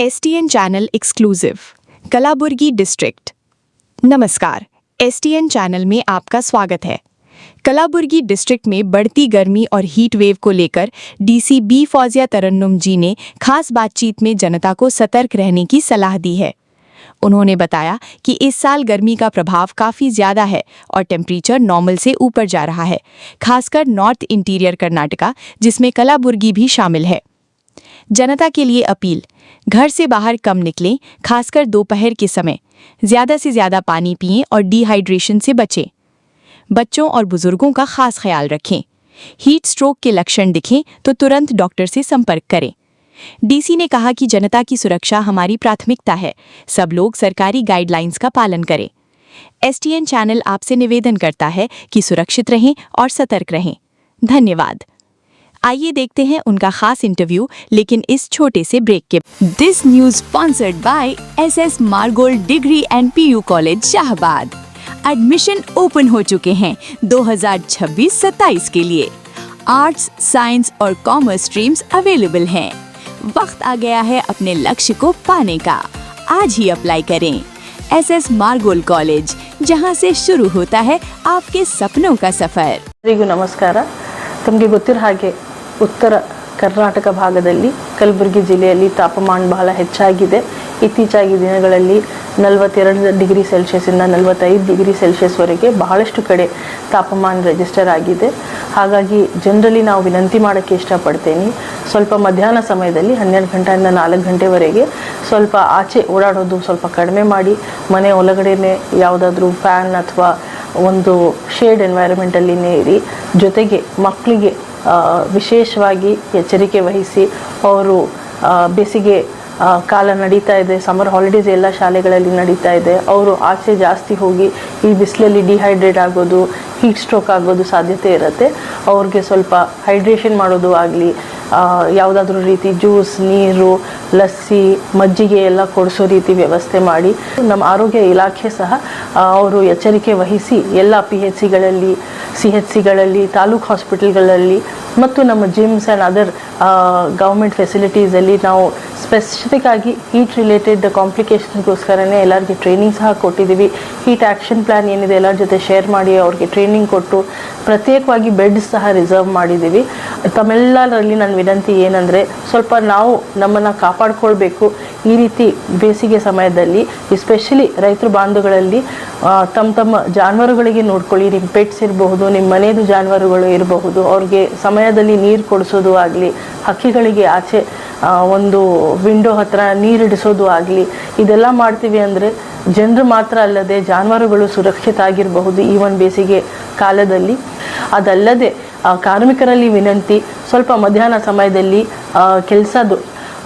STN channel exclusive Kalaburagi district. नमस्कार, STN channel में आपका स्वागत है। कलाबुर्गी डिस्ट्रिक्ट में बढ़ती गर्मी और हीट वेव को लेकर डीसी बी फौजिया तरन्नुम जी ने खास बातचीत में जनता को सतर्क रहने की सलाह दी है। उन्होंने बताया कि इस साल गर्मी का प्रभाव काफ़ी ज़्यादा है और टेम्परेचर नॉर्मल से ऊपर जा रहा है, खासकर नॉर्थ इंटीरियर कर्नाटका, जिसमें कलाबुर्गी भी शामिल है। जनता के लिए अपील, घर से बाहर कम निकलें, खासकर दोपहर के समय। ज़्यादा से ज़्यादा पानी पिएं और डिहाइड्रेशन से बचें। बच्चों और बुजुर्गों का खास ख्याल रखें। हीट स्ट्रोक के लक्षण दिखें तो तुरंत डॉक्टर से संपर्क करें। डीसी ने कहा कि जनता की सुरक्षा हमारी प्राथमिकता है। सब लोग सरकारी गाइडलाइंस का पालन करें। एसटीएन चैनल आपसे निवेदन करता है कि सुरक्षित रहें और सतर्क रहें। धन्यवाद। आइए देखते हैं उनका खास इंटरव्यू, लेकिन इस छोटे से ब्रेक के। This news sponsored by SS Marigold degree and PU college Shahabad. Admission open हो चुके हैं 2026-27 के लिए। आर्ट्स, साइंस और कॉमर्स स्ट्रीम्स अवेलेबल हैं। वक्त आ गया है अपने लक्ष्य को पाने का। आज ही अप्लाई करें। एसएस मारगोल्ड कॉलेज, जहां से शुरू होता है आपके सपनों का सफर। नमस्कार। तमगे ಗೊತ್ತಿರೋ ಹಾಗೆ ಉತ್ತರ ಕರ್ನಾಟಕ ಭಾಗದಲ್ಲಿ ಕಲಬುರಗಿ ಜಿಲ್ಲೆಯಲ್ಲಿ ತಾಪಮಾನ ಬಹಳ ಹೆಚ್ಚಾಗಿದೆ. ಇತ್ತೀಚೆಗೆ ದಿನಗಳಲ್ಲಿ 42 ಡಿಗ್ರಿ ಸೆಲ್ಸಿಯಸ್ ಇಂದ 45 ಡಿಗ್ರಿ ಸೆಲ್ಸಿಯಸ್ ವರೆಗೆ ಬಹಳಷ್ಟು ಕಡೆ ತಾಪಮಾನ ರಿಜಿಸ್ಟರ್ ಆಗಿದೆ. ಹಾಗಾಗಿ ಜನರಲಿ ನಾವು ವಿನಂತಿ ಮಾಡೋಕ್ಕೆ ಇಷ್ಟಪಡ್ತೀನಿ, ಸ್ವಲ್ಪ ಮಧ್ಯಾಹ್ನ ಸಮಯದಲ್ಲಿ 12 ಗಂಟೆಯಿಂದ 4 ಗಂಟೆವರೆಗೆ ಸ್ವಲ್ಪ ಆಚೆ ಓಡಾಡೋದು ಸ್ವಲ್ಪ ಕಡಿಮೆ ಮಾಡಿ, ಮನೆ ಒಳಗಡೆನೆ ಯಾವುದಾದ್ರೂ ಫ್ಯಾನ್ ಅಥವಾ ಒಂದು ಶೇಡ್ ಎನ್ವೈರನ್ಮೆಂಟಲ್ಲಿನೇ ಇರಿ. ಜೊತೆಗೆ ಮಕ್ಕಳಿಗೆ ವಿಶೇಷವಾಗಿ ಎಚ್ಚರಿಕೆ ವಹಿಸಿ. ಅವರು ಬೇಸಿಗೆ ಕಾಲ ನಡೀತಾ ಇದೆ, ಸಮರ್ ಹಾಲಿಡೇಸ್ ಎಲ್ಲ ಶಾಲೆಗಳಲ್ಲಿ ನಡೀತಾ ಇದೆ. ಅವರು ಆಚೆ ಜಾಸ್ತಿ ಹೋಗಿ ಈ ಬಿಸಿಲಲ್ಲಿ ಡಿಹೈಡ್ರೇಟ್ ಆಗೋದು, ಹೀಟ್ ಸ್ಟ್ರೋಕ್ ಆಗೋದು ಸಾಧ್ಯತೆ ಇರುತ್ತೆ. ಅವ್ರಿಗೆ ಸ್ವಲ್ಪ ಹೈಡ್ರೇಷನ್ ಮಾಡೋದು ಆಗಲಿ, ಯಾವುದಾದ್ರೂ ರೀತಿ ಜ್ಯೂಸ್, ನೀರು, ಲಸ್ಸಿ, ಮಜ್ಜಿಗೆ ಎಲ್ಲ ಕೊಡಿಸೋ ರೀತಿ ವ್ಯವಸ್ಥೆ ಮಾಡಿ. ನಮ್ಮ ಆರೋಗ್ಯ ಇಲಾಖೆ ಸಹ ಅವರು ಎಚ್ಚರಿಕೆ ವಹಿಸಿ ಎಲ್ಲ PHCಗಳಲ್ಲಿ, CHCಗಳಲ್ಲಿ, ತಾಲೂಕು ಹಾಸ್ಪಿಟಲ್ಗಳಲ್ಲಿ ಮತ್ತು ನಮ್ಮ ಜಿಮ್ಸ್ ಆ್ಯಂಡ್ ಅದರ್ ಗೌರ್ಮೆಂಟ್ ಫೆಸಿಲಿಟೀಸಲ್ಲಿ ನಾವು ಸ್ಪೆಸಿಫಿಕ್ ಆಗಿ ಹೀಟ್ ರಿಲೇಟೆಡ್ ಕಾಂಪ್ಲಿಕೇಶನ್ಸ್ಗೋಸ್ಕರನೇ ಎಲ್ಲರಿಗೆ ಟ್ರೈನಿಂಗ್ ಸಹ ಕೊಟ್ಟಿದ್ದೀವಿ. ಹೀಟ್ ಆ್ಯಕ್ಷನ್ ಪ್ಲ್ಯಾನ್ ಏನಿದೆ ಎಲ್ಲರ ಜೊತೆ ಶೇರ್ ಮಾಡಿ ಅವ್ರಿಗೆ ಟ್ರೈನಿಂಗ್ ಕೊಟ್ಟು ಪ್ರತ್ಯೇಕವಾಗಿ ಬೆಡ್ ಸಹ ರಿಸರ್ವ್ ಮಾಡಿದ್ದೀವಿ. ತಮ್ಮೆಲ್ಲರಲ್ಲಿ ನನ್ನ ವಿನಂತಿ ಏನಂದರೆ, ಸ್ವಲ್ಪ ನಾವು ನಮ್ಮನ್ನು ಕಾಪಾಡ್ಕೊಳ್ಬೇಕು. ಈ ರೀತಿ ಬೇಸಿಗೆ ಸಮಯದಲ್ಲಿ ಎಸ್ಪೆಷಲಿ ರೈತರು ಬಾಂಧವಗಳಲ್ಲಿ ತಮ್ಮ ಜಾನುವಾರುಗಳಿಗೆ ನೋಡ್ಕೊಳ್ಳಿ. ನಿಮ್ಮ ಪೆಟ್ಸ್ ಇರಬಹುದು, ನಿಮ್ಮ ಮನೆಯದು ಜಾನುವಾರುಗಳು ಇರಬಹುದು, ಅವ್ರಿಗೆ ಸಮಯದಲ್ಲಿ ನೀರು ಕೊಡಿಸೋದು ಆಗಲಿ, ಹಕ್ಕಿಗಳಿಗೆ ಆಚೆ ಒಂದು ವಿಂಡೋ ಹತ್ರ ನೀರಿಡಿಸೋದು ಆಗಲಿ, ಇದೆಲ್ಲ ಮಾಡ್ತೀವಿ ಅಂದರೆ ಜನರು ಮಾತ್ರ ಅಲ್ಲದೆ ಜಾನುವಾರುಗಳು ಸುರಕ್ಷಿತ ಆಗಿರಬಹುದು ಈ ಒಂದು ಬೇಸಿಗೆ ಕಾಲದಲ್ಲಿ. ಅದಲ್ಲದೆ ಕಾರ್ಮಿಕರಲ್ಲಿ ವಿನಂತಿ, ಸ್ವಲ್ಪ ಮಧ್ಯಾಹ್ನ ಸಮಯದಲ್ಲಿ ಕೆಲಸದ್ದು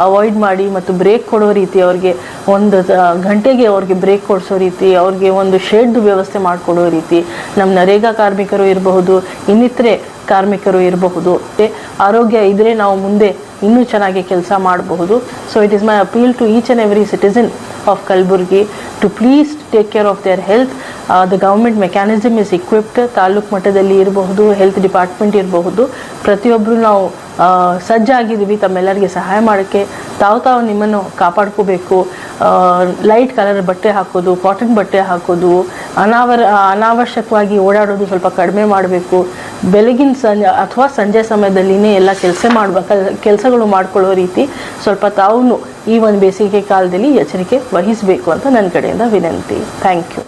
ಅವಾಯ್ಡ್ ಮಾಡಿ ಮತ್ತು ಬ್ರೇಕ್ ಕೊಡೋ ರೀತಿ, ಅವ್ರಿಗೆ 1 ಗಂಟೆಗೆ ಅವ್ರಿಗೆ ಬ್ರೇಕ್ ಕೊಡಿಸೋ ರೀತಿ, ಅವ್ರಿಗೆ ಒಂದು ಶೆಡ್ ವ್ಯವಸ್ಥೆ ಮಾಡಿಕೊಡೋ ರೀತಿ. ನಮ್ಮ ನರೇಗಾ ಕಾರ್ಮಿಕರು ಇರಬಹುದು, ಇನ್ನಿತರೆ ಕಾರ್ಮಿಕರು ಇರಬಹುದು. ಆರೋಗ್ಯ ಇದ್ದರೆ ನಾವು ಮುಂದೆ ಇನ್ನೂ ಚೆನ್ನಾಗಿ ಕೆಲಸ ಮಾಡಬಹುದು. So it is my appeal to each and every citizen of Kalaburagi to please take care of their health. The government mechanism is equipped. Taluk ಮಟ್ಟದಲ್ಲಿ ಇರಬಹುದು, ಹೆಲ್ತ್ ಡಿಪಾರ್ಟ್ಮೆಂಟ್ ಇರಬಹುದು, ಪ್ರತಿಯೊಬ್ಬರು ನಾವು ಸಜ್ಜಾಗಿದ್ದೀವಿ ತಮ್ಮೆಲ್ಲರಿಗೆ ಸಹಾಯ ಮಾಡೋಕ್ಕೆ. ತಾವು ನಿಮ್ಮನ್ನು ಕಾಪಾಡ್ಕೋಬೇಕು. ಲೈಟ್ ಕಲರ್ ಬಟ್ಟೆ ಹಾಕೋದು, ಕಾಟನ್ ಬಟ್ಟೆ ಹಾಕೋದು, ಅನಾವಶ್ಯಕವಾಗಿ ಓಡಾಡೋದು ಸ್ವಲ್ಪ ಕಡಿಮೆ ಮಾಡಬೇಕು. ಬೆಳಗಿನ ಸಂಜೆ ಸಮಯದಲ್ಲಿನೇ ಎಲ್ಲ ಕೆಲಸಗಳು ಮಾಡ್ಕೊಳ್ಳೋ ರೀತಿ ಸ್ವಲ್ಪ ತಾವು ಈ ಒಂದು ಬೇಸಿಗೆ ಕಾಲದಲ್ಲಿ ಎಚ್ಚರಿಕೆ ವಹಿಸಬೇಕು ಅಂತ ನನ್ನ ಕಡೆಯಿಂದ ವಿನಂತಿ. Thank you.